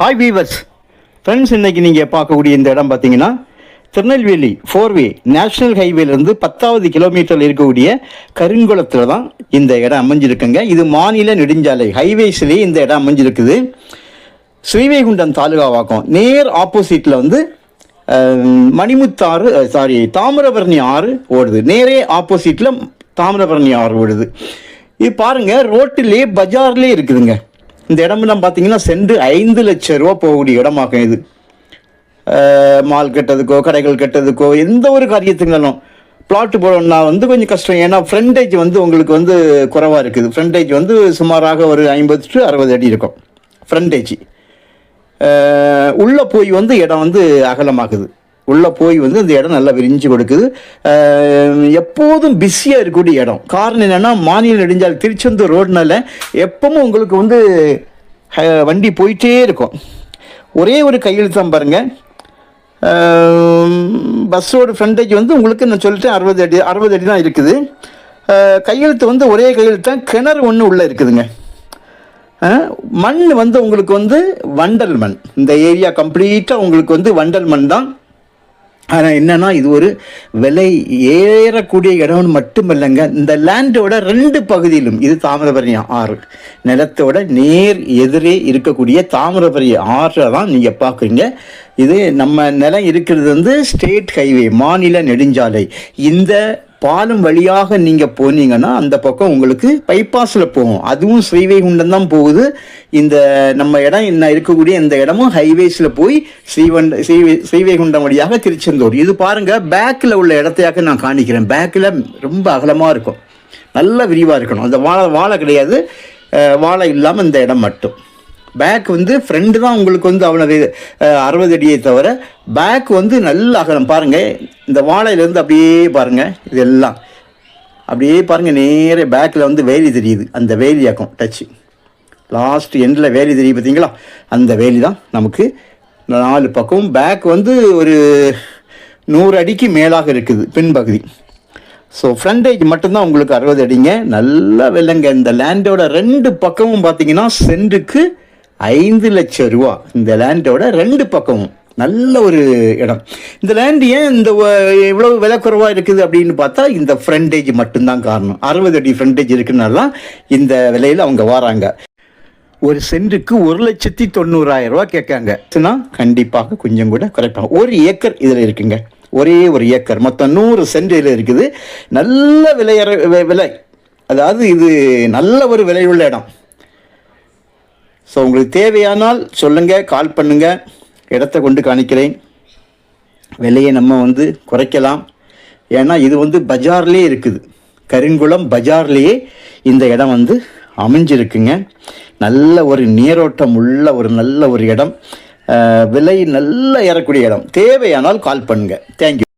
Hi viewers friends, இன்றைக்கி நீங்கள் பார்க்கக்கூடிய இந்த இடம் பார்த்தீங்கன்னா திருநெல்வேலி 4-வே நேஷ்னல் ஹைவேலேருந்து 10வது கிலோமீட்டரில் இருக்கக்கூடிய கருங்குளத்தில் தான் இந்த இடம் அமைஞ்சிருக்குங்க. இது மாநில நெடுஞ்சாலை ஹைவேஸ்லேயே இந்த இடம் அமைஞ்சிருக்குது. ஸ்ரீவைகுண்டம் தாலுகாவாக்கம் நேர் ஆப்போசிட்டில் வந்து தாமிரபரணி ஆறு ஓடுது. நேரே ஆப்போசிட்டில் தாமிரபரணி ஆறு ஓடுது. இது பாருங்கள், ரோட்டிலே பஜார்லேயே இருக்குதுங்க. இந்த இடமெல்லாம் பார்த்தீங்கன்னா சென்று 5 லட்சம் ரூபா போகக்கூடிய இடமாகும். இது மால் கட்டுறதுக்கோ கடைகள் கட்டுறதுக்கோ எந்த ஒரு காரியத்துங்களும் பிளாட்டு போடணும்னா வந்து கொஞ்சம் கஷ்டம். ஏன்னா ஃப்ரண்டேஜ் வந்து உங்களுக்கு வந்து குறைவாக இருக்குது. ஃப்ரண்டேஜ் வந்து சுமாராக ஒரு 50 to 60 அடி இருக்கும் ஃப்ரண்டேஜ். உள்ளே போய் வந்து இடம் வந்து அகலமாகுது. உள்ளே போய் வந்து இந்த இடம் நல்லா விரிஞ்சு கொடுக்குது. எப்போதும் பிஸியாக இருக்கக்கூடிய இடம். காரணம் என்னென்னா, மாநில நெடுஞ்சாலை திருச்செந்தூர் ரோடுனால எப்பவும் உங்களுக்கு வந்து வண்டி போயிட்டே இருக்கும். ஒரே ஒரு கையெழுத்தான் பாருங்கள். பஸ்ஸோட ஃப்ரண்டேஜ் வந்து உங்களுக்கு நான் சொல்லிட்டேன் 60 அடி தான் இருக்குது. கையெழுத்து வந்து ஒரே கையெழுத்தான். கிணறு ஒன்று உள்ளே இருக்குதுங்க. மண் வந்து உங்களுக்கு வந்து வண்டல் மண். இந்த ஏரியா கம்ப்ளீட்டாக உங்களுக்கு வந்து வண்டல் மண் தான். ஆனால் என்னென்னா, இது ஒரு விலை ஏறக்கூடிய இடம்னு மட்டுமில்லைங்க. இந்த லேண்டோட 2 பகுதியிலும் இது தாமிரபரணி ஆறு நிலத்தோட நேர் எதிரே இருக்கக்கூடிய தாமிரபரணி ஆறை தான் நீங்கள் பார்க்குறீங்க. இது நம்ம நிலம் இருக்கிறது வந்து ஸ்டேட் ஹைவே, மாநில நெடுஞ்சாலை. இந்த பாலம் வழியாக நீங்கள் போனீங்கன்னா அந்த பக்கம் உங்களுக்கு பைபாஸில் போகும். அதுவும் ஸ்ரீவைகுண்டம் தான் போகுது. இந்த நம்ம இடம் என்ன இருக்கக்கூடிய இந்த இடமும் ஹைவேஸில் போய் ஸ்ரீவைகுண்டம் வழியாக திருச்செந்தூர். இது பாருங்கள், பேக்கில் உள்ள இடத்தையாக நான் காணிக்கிறேன். பேக்கில் ரொம்ப அகலமாக இருக்கும், நல்ல விரிவாக இருக்கணும். அந்த வாழை கிடையாது, வாழை இல்லாமல் இந்த இடம் மட்டும். பேக் வந்து ஃப்ரெண்டு தான் உங்களுக்கு வந்து அவ்வளோ 60 அடியை தவிர பேக் வந்து நல்ல அகலம். பாருங்கள், இந்த வாழையிலேருந்து அப்படியே பாருங்கள், இதெல்லாம் அப்படியே பாருங்கள். நேரே பேக்கில் வந்து வேலி தெரியுது. அந்த வேலியாக்கும் டச்சு லாஸ்ட் எண்டில் வேலி தெரியுது பார்த்தீங்களா? அந்த வேலி தான் நமக்கு 4 பக்கமும். பேக் வந்து ஒரு 100 அடிக்கு மேலாக இருக்குது பின்பகுதி. ஸோ ஃப்ரண்டேஜ் மட்டும்தான் உங்களுக்கு 60 அடிங்க. நல்லா வெள்ளங்க. இந்த லேண்டோட 2 பக்கமும் பார்த்தீங்கன்னா சென்ட்டுக்கு 5 லட்சம் ரூபா. இந்த லேண்டோட 2 பக்கமும் நல்ல ஒரு இடம். இந்த லேண்ட் ஏன் இந்த எவ்வளோ விலை குறைவாக இருக்குது அப்படின்னு பார்த்தா, இந்த ஃப்ரண்டேஜ் மட்டும்தான் காரணம். 60 அடி ஃப்ரண்டேஜ் இருக்குனால தான் இந்த விலையில் அவங்க வராங்க. ஒரு சென்ட்டுக்கு 1,90,000 ரூபா கேட்காங்க. கண்டிப்பாக கொஞ்சம் கூட குறைப்பாங்க. 1 ஏக்கர் இதில் இருக்குங்க. ஒரே ஒரு ஏக்கர், மொத்தம் 100 சென்ட் இதில் இருக்குது. நல்ல விலை, அதாவது இது நல்ல ஒரு விலையுள்ள இடம். ஸோ உங்களுக்கு தேவையானால் சொல்லுங்கள், கால் பண்ணுங்கள், இடத்த கொண்டு காணிக்கிறேன். விலையை நம்ம வந்து குறைக்கலாம். ஏன்னா இது வந்து பஜார்லேயே இருக்குது. கருங்குளம் பஜார்லேயே இந்த இடம் வந்து அமைஞ்சிருக்குங்க. நல்ல ஒரு நீரோட்டம் உள்ள ஒரு நல்ல ஒரு இடம். விலை நல்லா ஏறக்கூடிய இடம். தேவையானால் கால் பண்ணுங்கள். தேங்க்யூ.